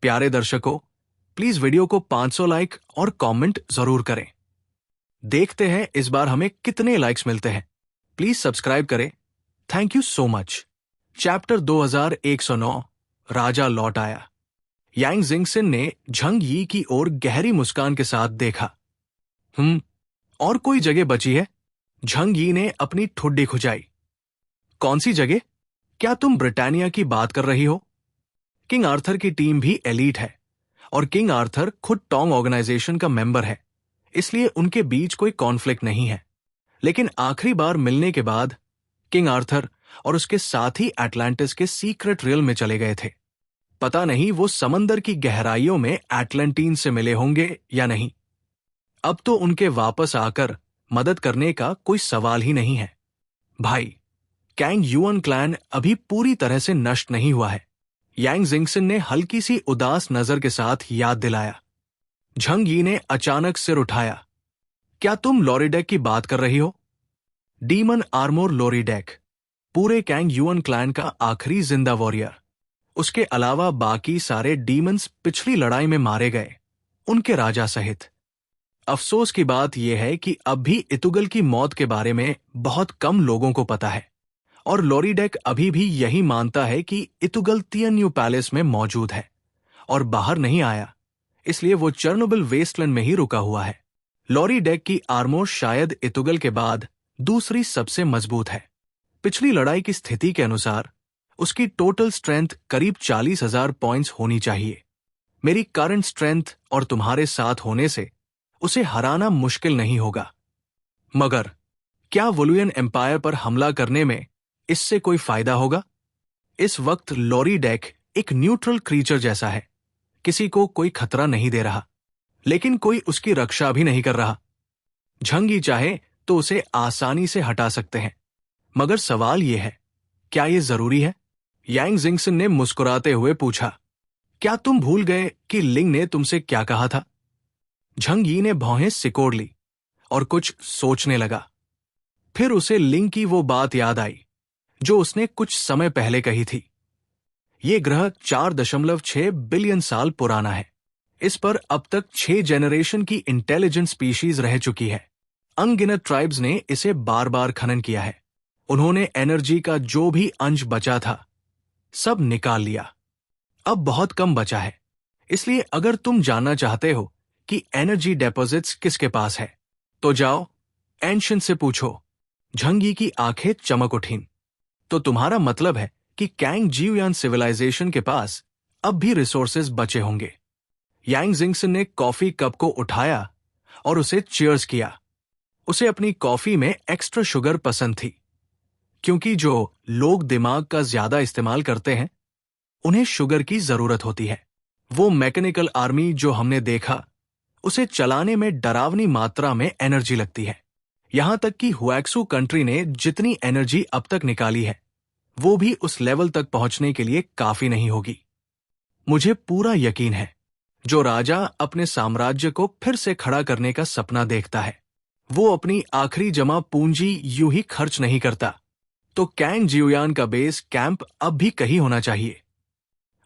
प्यारे दर्शकों, please video को 500 लाइक और कमेंट जरूर करें। देखते हैं इस बार हमें कितने लाइक्स मिलते हैं। प्लीज सब्सक्राइब करें। Thank you so much. Chapter 2109 राजा लौट आया। यांग जिंगसन ने झंग यी की ओर गहरी मुस्कान के साथ देखा। और कोई जगह बची है? झंग यी ने अपनी ठुड्डी खुजाई। कौन सी जगह? क्या तुम ब्रिटानिया की बात कर रही हो? किंग आर्थर की टीम भी एलीट है और किंग आर्थर खुद टोंग ऑर्गेनाइजेशन का मेंबर है, इसलिए उनके बीच कोई कॉन्फ्लिक्ट नहीं है। लेकिन आखिरी बार मिलने के बाद किंग आर्थर और उसके साथी एटलांटिस के सीक्रेट रियल में चले गए थे। पता नहीं वो समंदर की गहराइयों में एटलांटीन से मिले होंगे या नहीं। अब तो उनके वापस आकर मदद करने का कोई सवाल ही नहीं है। भाई, कैंग युआन क्लैन अभी पूरी तरह से नष्ट नहीं हुआ है, यांग जिंगसन ने हल्की सी उदास नजर के साथ याद दिलाया। झंग यी ने अचानक सिर उठाया। क्या तुम लोरीडेक की बात कर रही हो? डीमन आर्मोर लोरीडेक, पूरे कैंग युआन क्लैन का आखिरी जिंदा वॉरियर। उसके अलावा बाकी सारे डीमंस पिछली लड़ाई में मारे गए, उनके राजा सहित। अफसोस की बात यह है कि अब भी इतुगल की मौत के बारे में बहुत कम लोगों को पता है, और लोरीडेक अभी भी यही मानता है कि इतुगल तियन्यू पैलेस में मौजूद है और बाहर नहीं आया, इसलिए वो चर्नोबिल वेस्टलैंड में ही रुका हुआ है। लोरीडेक की आर्मोर शायद इतुगल के बाद दूसरी सबसे मजबूत है। पिछली लड़ाई की स्थिति के अनुसार उसकी टोटल स्ट्रेंथ करीब 40,000 पॉइंट्स होनी चाहिए। मेरी करंट स्ट्रेंथ और तुम्हारे साथ होने से उसे हराना मुश्किल नहीं होगा। मगर क्या वुलुयन एम्पायर पर हमला करने में इससे कोई फायदा होगा? इस वक्त लोरीडेक एक न्यूट्रल क्रीचर जैसा है, किसी को कोई खतरा नहीं दे रहा, लेकिन कोई उसकी रक्षा भी नहीं कर रहा। झंग यी चाहे तो उसे आसानी से हटा सकते हैं, मगर सवाल यह है, क्या यह जरूरी है? यांग जिंगसन ने मुस्कुराते हुए पूछा। क्या तुम भूल गए कि लिंग ने तुमसे क्या कहा था? झंग यी ने भौहें सिकोड़ ली और कुछ सोचने लगा। फिर उसे लिंग की वो बात याद आई जो उसने कुछ समय पहले कही थी। ये ग्रह 4.6 बिलियन साल पुराना है। इस पर अब तक 6 जेनरेशन की इंटेलिजेंट स्पीशीज रह चुकी है। अनगिनत ट्राइब्स ने इसे बार बार खनन किया है। उन्होंने एनर्जी का जो भी अंश बचा था सब निकाल लिया। अब बहुत कम बचा है, इसलिए अगर तुम जानना चाहते हो कि एनर्जी डिपॉजिट्स किसके पास है, तो जाओ एंशिएंट से पूछो। झंग यी की आंखें चमक उठीं। तो तुम्हारा मतलब है कि कैंग जियुआन सिविलाइजेशन के पास अब भी रिसोर्सेज बचे होंगे। यांग जिंगसन ने कॉफी कप को उठाया और उसे चीयर्स किया। उसे अपनी कॉफी में एक्स्ट्रा शुगर पसंद थी, क्योंकि जो लोग दिमाग का ज्यादा इस्तेमाल करते हैं उन्हें शुगर की जरूरत होती है। वो मैकेनिकल आर्मी जो हमने देखा, उसे चलाने में डरावनी मात्रा में एनर्जी लगती है। यहां तक कि हुएक्सू कंट्री ने जितनी एनर्जी अब तक निकाली है वो भी उस लेवल तक पहुंचने के लिए काफी नहीं होगी। मुझे पूरा यकीन है, जो राजा अपने साम्राज्य को फिर से खड़ा करने का सपना देखता है, वो अपनी आखिरी जमा पूंजी यूं ही खर्च नहीं करता। तो कैंग जियुआन का बेस कैंप अब भी कहीं होना चाहिए,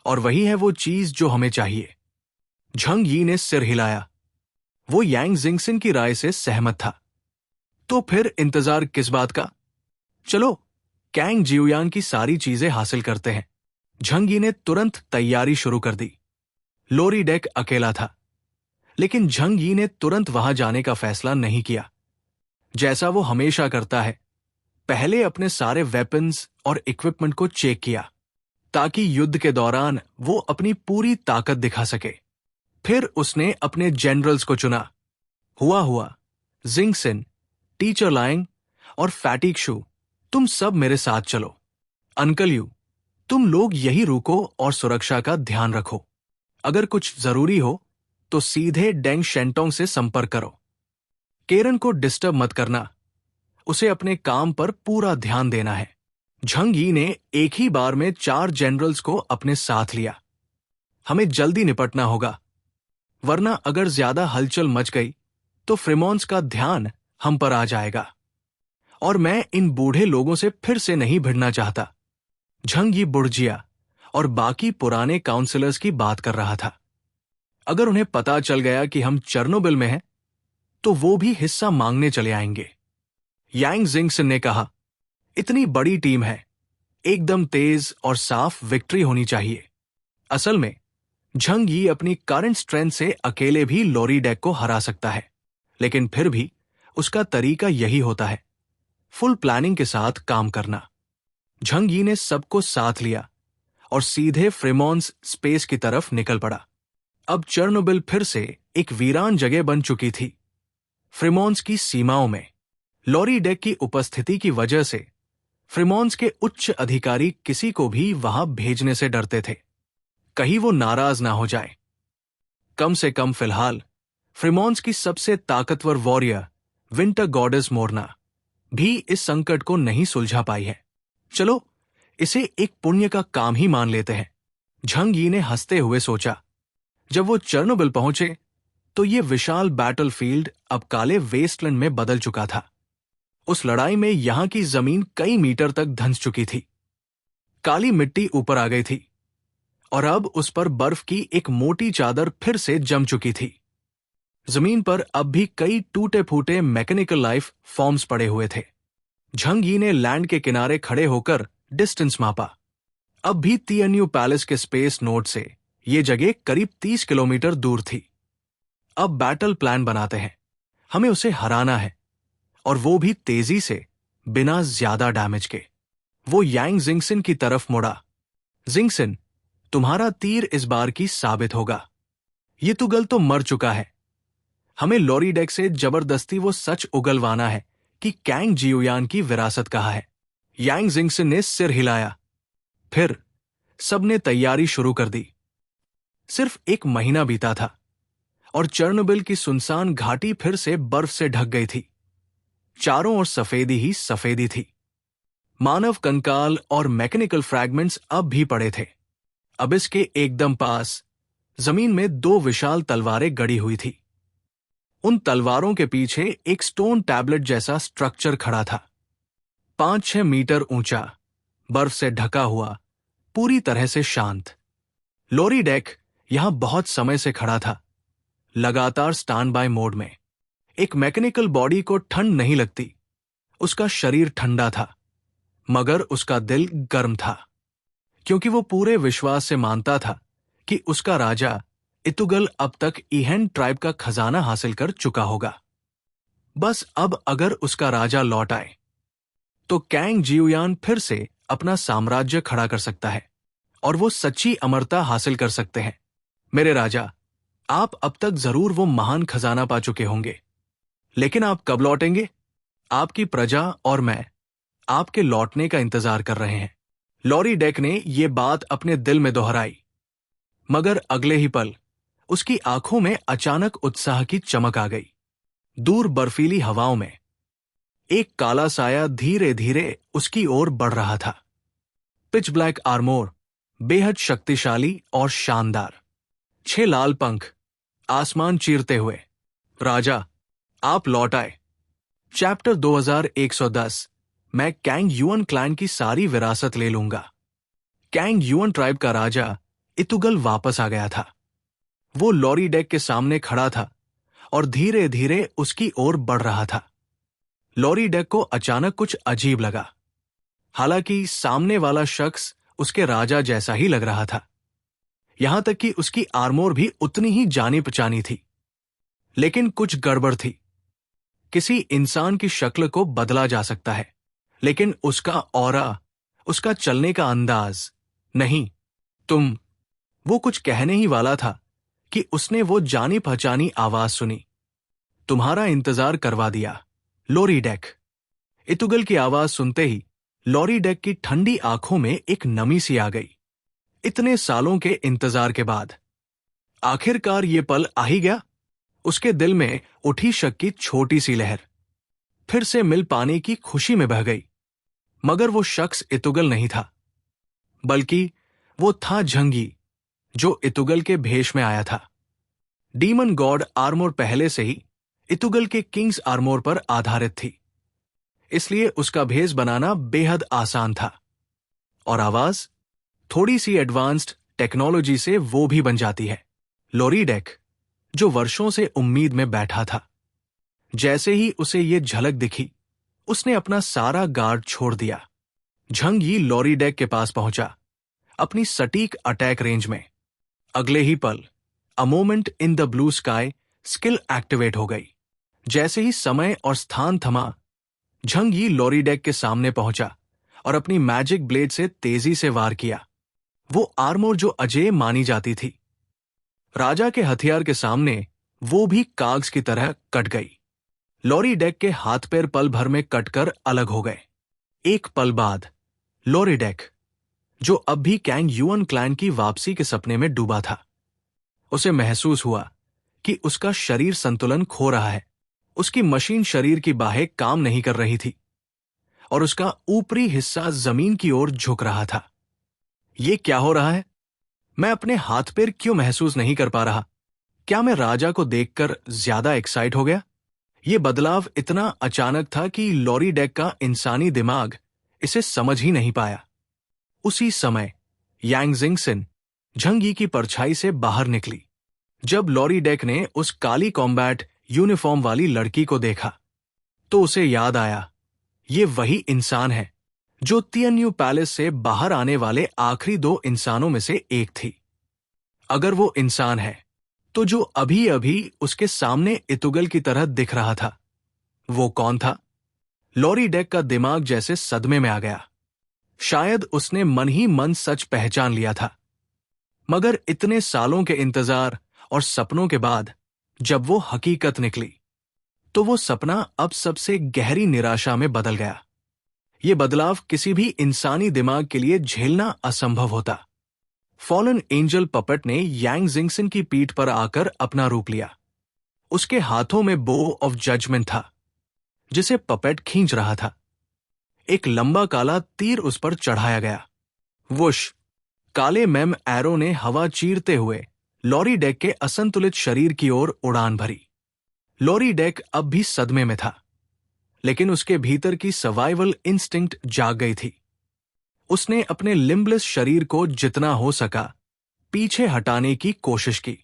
और वही है वो चीज जो हमें चाहिए। झंग यी ने सिर हिलाया। वो यांग जिंगसन की राय से सहमत था। तो फिर इंतजार किस बात का? चलो कैंग जियुआन की सारी चीजें हासिल करते हैं। झंग यी ने तुरंत तैयारी शुरू कर दी। लोरीडेक अकेला था, लेकिन झंग यी ने तुरंत वहां जाने का फैसला नहीं किया। जैसा वो हमेशा करता है, पहले अपने सारे वेपन्स और इक्विपमेंट को चेक किया, ताकि युद्ध के दौरान वो अपनी पूरी ताकत दिखा सके। फिर उसने अपने जनरल्स को चुना। हुआ जिंगसन, टीचर लाइंग और फैटिक शू, तुम सब मेरे साथ चलो। अंकल यू, तुम लोग यही रुको और सुरक्षा का ध्यान रखो। अगर कुछ जरूरी हो तो सीधे डेंग शेंटोंग से संपर्क करो। केरन को डिस्टर्ब मत करना, उसे अपने काम पर पूरा ध्यान देना है। झंग यी ने एक ही बार में 4 जनरल्स को अपने साथ लिया। हमें जल्दी निपटना होगा, वरना अगर ज्यादा हलचल मच गई तो फ्रीमोंस का ध्यान हम पर आ जाएगा, और मैं इन बूढ़े लोगों से फिर से नहीं भिड़ना चाहता। झंग यी बुड़जिया और बाकी पुराने काउंसलर्स की बात कर रहा था। अगर उन्हें पता चल गया कि हम चेर्नोबिल में हैं, तो वो भी हिस्सा मांगने चले आएंगे। यांग जिंगसन ने कहा, इतनी बड़ी टीम है, एकदम तेज और साफ विक्ट्री होनी चाहिए। असल में झंग यी अपनी करंट स्ट्रेंथ से अकेले भी लॉरी डेक को हरा सकता है, लेकिन फिर भी उसका तरीका यही होता है, फुल प्लानिंग के साथ काम करना। झंग यी ने सबको साथ लिया और सीधे फ्रेमोन्स स्पेस की तरफ निकल पड़ा। अब चेर्नोबिल फिर से एक वीरान जगह बन चुकी थी। फ्रेमोन्स की सीमाओं में लॉरी डेक की उपस्थिति की वजह से फ्रेमोन्स के उच्च अधिकारी किसी को भी वहां भेजने से डरते थे, कहीं वो नाराज ना हो जाए। कम से कम फिलहाल फ्रेमोन्स की सबसे ताकतवर वॉरियर विंटर गॉडेस मोरना भी इस संकट को नहीं सुलझा पाई है। चलो इसे एक पुण्य का काम ही मान लेते हैं, झंग यी ने हंसते हुए सोचा। जब वो चेर्नोबिल पहुंचे तो ये विशाल बैटलफील्ड अब काले वेस्टलैंड में बदल चुका था। उस लड़ाई में यहां की जमीन कई मीटर तक धंस चुकी थी। काली मिट्टी ऊपर आ गई थी और अब उस पर बर्फ की एक मोटी चादर फिर से जम चुकी थी। जमीन पर अब भी कई टूटे फूटे मैकेनिकल लाइफ फॉर्म्स पड़े हुए थे। झंग यी ने लैंड के किनारे खड़े होकर डिस्टेंस मापा। अब भी तिएन्यू पैलेस के स्पेस नोड से ये जगह करीब 30 किलोमीटर दूर थी। अब बैटल प्लान बनाते हैं, हमें उसे हराना है, और वो भी तेजी से, बिना ज्यादा डैमेज के। वो यांग जिंगसन की तरफ मुड़ा। जिंगसन, तुम्हारा तीर इस बार की साबित होगा। ये तुगल तो मर चुका है, हमें लॉरी डेक से जबरदस्ती वो सच उगलवाना है कि कैंग जियोयान की विरासत कहाँ है। यांग जिंगसन ने सिर हिलाया। फिर सबने तैयारी शुरू कर दी। सिर्फ एक महीना बीता था और चेर्नोबिल की सुनसान घाटी फिर से बर्फ से ढक गई थी। चारों ओर सफेदी ही सफेदी थी। मानव कंकाल और मैकेनिकल फ्रैगमेंट्स अब भी पड़े थे। अब इसके एकदम पास जमीन में 2 विशाल तलवारें गड़ी हुई थी। उन तलवारों के पीछे एक स्टोन टैबलेट जैसा स्ट्रक्चर खड़ा था, 5-6 मीटर ऊंचा, बर्फ से ढका हुआ, पूरी तरह से शांत। लॉरी डेक यहां बहुत समय से खड़ा था, लगातार स्टैंड बाय मोड में। एक मैकेनिकल बॉडी को ठंड नहीं लगती, उसका शरीर ठंडा था, मगर उसका दिल गर्म था, क्योंकि वो पूरे विश्वास से मानता था कि उसका राजा इतुगल अब तक इहेन ट्राइब का खजाना हासिल कर चुका होगा। बस अब अगर उसका राजा लौट आए तो कैंग जियोयान फिर से अपना साम्राज्य खड़ा कर सकता है और वो सच्ची अमरता हासिल कर सकते हैं। मेरे राजा, आप अब तक जरूर वो महान खजाना पा चुके होंगे, लेकिन आप कब लौटेंगे? आपकी प्रजा और मैं आपके लौटने का इंतजार कर रहे हैं। लॉरी डेक ने ये बात अपने दिल में दोहराई, मगर अगले ही पल उसकी आंखों में अचानक उत्साह की चमक आ गई। दूर बर्फीली हवाओं में एक काला साया धीरे धीरे उसकी ओर बढ़ रहा था। पिच ब्लैक आर्मोर, बेहद शक्तिशाली और शानदार, 6 लाल पंख आसमान चीरते हुए। राजा, आप लौट आए। चैप्टर 2110। मैं कैंग युअन क्लैन की सारी विरासत ले लूंगा। कैंग युअन ट्राइब का राजा इतुगल वापस आ गया था। वो लॉरी डेक के सामने खड़ा था और धीरे धीरे उसकी ओर बढ़ रहा था। लॉरी डेक को अचानक कुछ अजीब लगा। हालांकि सामने वाला शख्स उसके राजा जैसा ही लग रहा था, यहां तक कि उसकी आर्मोर भी उतनी ही जानी पहचानी थी, लेकिन कुछ गड़बड़ थी। किसी इंसान की शक्ल को बदला जा सकता है, लेकिन उसका ऑरा, उसका चलने का अंदाज नहीं। वो कुछ कहने ही वाला था कि उसने वो जानी पहचानी आवाज सुनी। तुम्हारा इंतजार करवा दिया, लॉरी डेक। इतुगल की आवाज सुनते ही लॉरी डेक की ठंडी आंखों में एक नमी सी आ गई। इतने सालों के इंतजार के बाद आखिरकार ये पल आ ही गया। उसके दिल में उठी शक की छोटी सी लहर फिर से मिल पाने की खुशी में बह गई। मगर वो शख्स इतुगल नहीं था, बल्कि वो था झंग यी, जो इतुगल के भेष में आया था। डीमन गॉड आर्मोर पहले से ही इतुगल के किंग्स आर्मोर पर आधारित थी, इसलिए उसका भेष बनाना बेहद आसान था। और आवाज थोड़ी सी एडवांस्ड टेक्नोलॉजी से वो भी बन जाती है। लॉरी डेक, जो वर्षों से उम्मीद में बैठा था, जैसे ही उसे ये झलक दिखी, उसने अपना सारा गार्ड छोड़ दिया। झंग यी लॉरी डेक के पास पहुंचा, अपनी सटीक अटैक रेंज में। अगले ही पल a moment in the blue sky skill activate हो गई। जैसे ही समय और स्थान थमा, झंग यी लॉरी डेक के सामने पहुंचा और अपनी मैजिक ब्लेड से तेजी से वार किया। वो आर्मोर जो अजेय मानी जाती थी, राजा के हथियार के सामने वो भी कागज की तरह कट गई। लॉरी डेक के हाथ पैर पल भर में कटकर अलग हो गए। एक पल बाद लॉरी डेक, जो अब भी कैंग युअन क्लैन की वापसी के सपने में डूबा था, उसे महसूस हुआ कि उसका शरीर संतुलन खो रहा है। उसकी मशीन शरीर की बाहें काम नहीं कर रही थी और उसका ऊपरी हिस्सा जमीन की ओर झुक रहा था। ये क्या हो रहा है? मैं अपने हाथ पैर क्यों महसूस नहीं कर पा रहा? क्या मैं राजा को देखकर ज्यादा एक्साइट हो गया? ये बदलाव इतना अचानक था कि लॉरी डेक का इंसानी दिमाग इसे समझ ही नहीं पाया। उसी समय यांग जिंगसिन झंग यी की परछाई से बाहर निकली। जब लॉरी डेक ने उस काली कॉम्बैट यूनिफॉर्म वाली लड़की को देखा, तो उसे याद आया, ये वही इंसान है जो तियन्यू पैलेस से बाहर आने वाले आखिरी 2 इंसानों में से एक थी। अगर वो इंसान है, तो जो अभी अभी उसके सामने इतुगल की तरह दिख रहा था, वो कौन था? लॉरी डेक का दिमाग जैसे सदमे में आ गया। शायद उसने मन ही मन सच पहचान लिया था। मगर इतने सालों के इंतजार और सपनों के बाद जब वो हकीकत निकली, तो वो सपना अब सबसे गहरी निराशा में बदल गया। ये बदलाव किसी भी इंसानी दिमाग के लिए झेलना असंभव होता। फॉलन एंजल पपेट ने यांग जिंगसिन की पीठ पर आकर अपना रूप लिया। उसके हाथों में बो ऑफ जजमेंट था, जिसे पपेट खींच रहा था। एक लंबा काला तीर उस पर चढ़ाया गया। वुश! काले मैम एरो ने हवा चीरते हुए लॉरी डेक के असंतुलित शरीर की ओर उड़ान भरी। लॉरी डेक अब भी सदमे में था, लेकिन उसके भीतर की सर्वाइवल इंस्टिंक्ट जाग गई थी। उसने अपने लिम्बलेस शरीर को जितना हो सका पीछे हटाने की कोशिश की,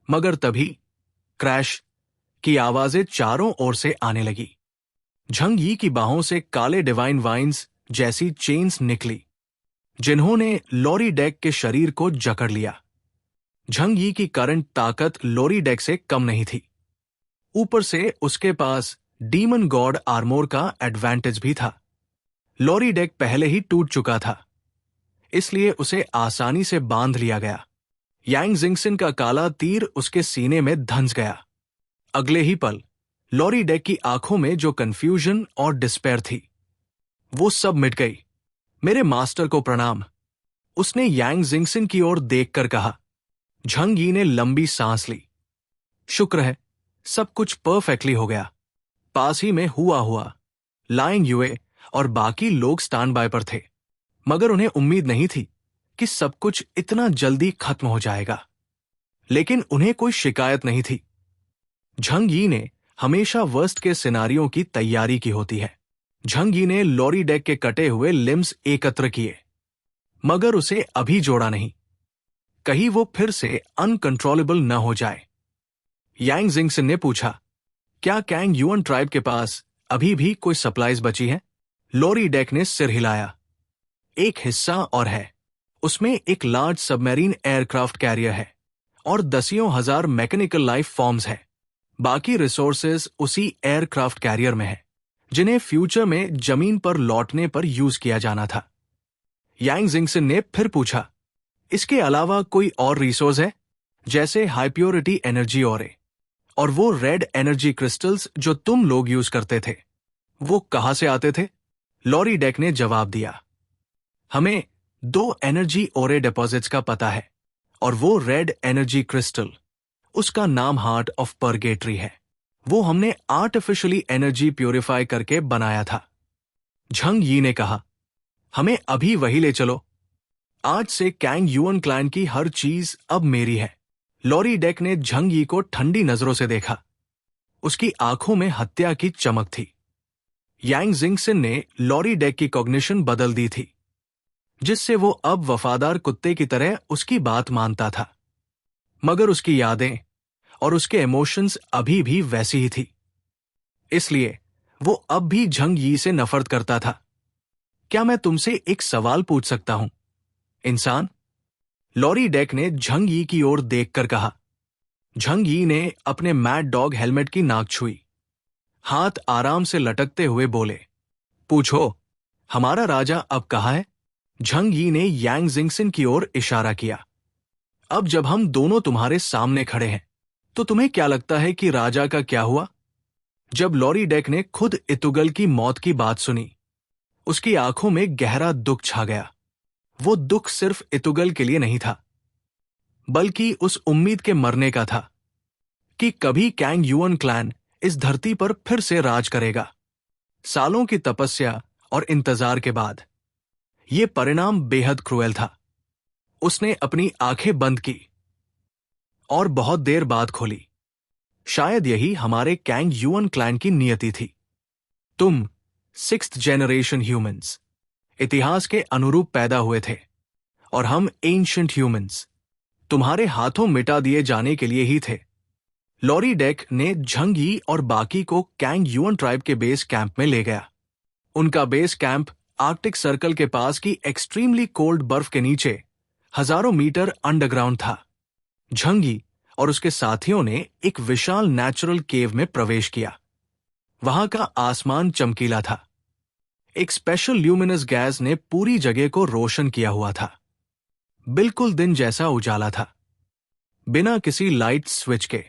मगर तभी क्रैश की आवाजें चारों ओर से आने लगी। झंग यी की बाहों से काले डिवाइन वाइन्स जैसी चेन्स निकली, जिन्होंने लॉरी डेक के शरीर को जकड़ लिया। झंग यी की करंट ताकत लॉरी डेक से कम नहीं थी। ऊपर से उसके पास डीमन गॉड आर्मोर का एडवांटेज भी था। लॉरी डेक पहले ही टूट चुका था, इसलिए उसे आसानी से बांध लिया गया। यांग जिंगसिन का काला तीर उसके सीने में धंस गया। अगले ही पल लॉरी डेक की आंखों में जो कंफ्यूजन और डिस्पेयर थी, वो सब मिट गई। मेरे मास्टर को प्रणाम, उसने यांग जिंगसिन की ओर देखकर कहा। झंग यी ने लंबी सांस ली। शुक्र है, सब कुछ परफेक्टली हो गया। पास ही में हुआ लाइंग युए और बाकी लोग स्टैंड बाय पर थे, मगर उन्हें उम्मीद नहीं थी कि सब कुछ इतना जल्दी खत्म हो जाएगा। लेकिन उन्हें कोई शिकायत नहीं थी। झंग यी ने हमेशा वर्स्ट के सिनारियों की तैयारी की होती है। झंग यी ने लॉरी डेक के कटे हुए लिम्स एकत्र किए, मगर उसे अभी जोड़ा नहीं, कहीं वो फिर से अनकंट्रोलेबल न हो जाए। यांग जिंगसिन ने पूछा, क्या कैंग युअन ट्राइब के पास अभी भी कोई सप्लाईज बची है? लॉरी डेक ने सिर हिलाया। एक हिस्सा और है। उसमें एक लार्ज सबमरीन एयरक्राफ्ट कैरियर है और दसियों हजार मैकेनिकल लाइफ फॉर्म्स है। बाकी रिसोर्सेज उसी एयरक्राफ्ट कैरियर में है, जिन्हें फ्यूचर में जमीन पर लौटने पर यूज किया जाना था। यांग जिंगसिन ने फिर पूछा, इसके अलावा कोई और रिसोर्स है, जैसे हाई प्योरिटी एनर्जी और वो रेड एनर्जी क्रिस्टल्स जो तुम लोग यूज करते थे, वो कहां से आते थे? लॉरी डेक ने जवाब दिया, हमें 2 एनर्जी ओरे डिपॉजिट्स का पता है, और वो रेड एनर्जी क्रिस्टल, उसका नाम हार्ट ऑफ परगेटरी है। वो हमने आर्टिफिशियली एनर्जी प्यूरिफाई करके बनाया था। झंग यी ने कहा, हमें अभी वही ले चलो। आज से कैंग युअन क्लैन की हर चीज अब मेरी है। लॉरी डेक ने झंग यी को ठंडी नजरों से देखा। उसकी आंखों में हत्या की चमक थी। यांग जिंगसिन ने लॉरी डेक की कॉग्निशन बदल दी थी। जिससे वो अब वफादार कुत्ते की तरह उसकी बात मानता था। मगर उसकी यादें और उसके इमोशंस अभी भी वैसी ही थी। इसलिए वो अब भी झंग यी से नफरत करता था। क्या मैं तुमसे एक सवाल पूछ सकता हूं, इंसान? लॉरी डेक ने झंग यी की ओर देखकर कहा। झंग यी ने अपने मैड डॉग हेलमेट की नाक छुई, हाथ आराम से लटकते हुए बोले, पूछो, हमारा राजा अब कहाँ है? झंग यी ने यांग जिंगसिन की ओर इशारा किया। अब जब हम दोनों तुम्हारे सामने खड़े हैं, तो तुम्हें क्या लगता है कि राजा का क्या हुआ? जब लॉरी डेक ने खुद इतुगल की मौत की बात सुनी, उसकी आंखों में गहरा दुख छा गया। वो दुख सिर्फ इतुगल के लिए नहीं था, बल्कि उस उम्मीद के मरने का था कि कभी कैंग युअन क्लैन इस धरती पर फिर से राज करेगा। सालों की तपस्या और इंतजार के बाद यह परिणाम बेहद क्रूएल था। उसने अपनी आंखें बंद की और बहुत देर बाद खोली। शायद यही हमारे कैंग युअन क्लैन की नियति थी। तुम 6th जनरेशन ह्यूमंस इतिहास के अनुरूप पैदा हुए थे, और हम एंशिएंट ह्यूमंस तुम्हारे हाथों मिटा दिए जाने के लिए ही थे। लॉरी डेक ने झंग यी और बाकी को कैंग युअन ट्राइब के बेस कैंप में ले गया। उनका बेस कैंप आर्कटिक सर्कल के पास की एक्सट्रीमली कोल्ड बर्फ के नीचे हजारों मीटर अंडरग्राउंड था। झंग यी और उसके साथियों ने एक विशाल नेचुरल केव में प्रवेश किया। वहां का आसमान चमकीला था। एक स्पेशल ल्यूमिनस गैस ने पूरी जगह को रोशन किया हुआ था। बिल्कुल दिन जैसा उजाला था, बिना किसी लाइट स्विच के।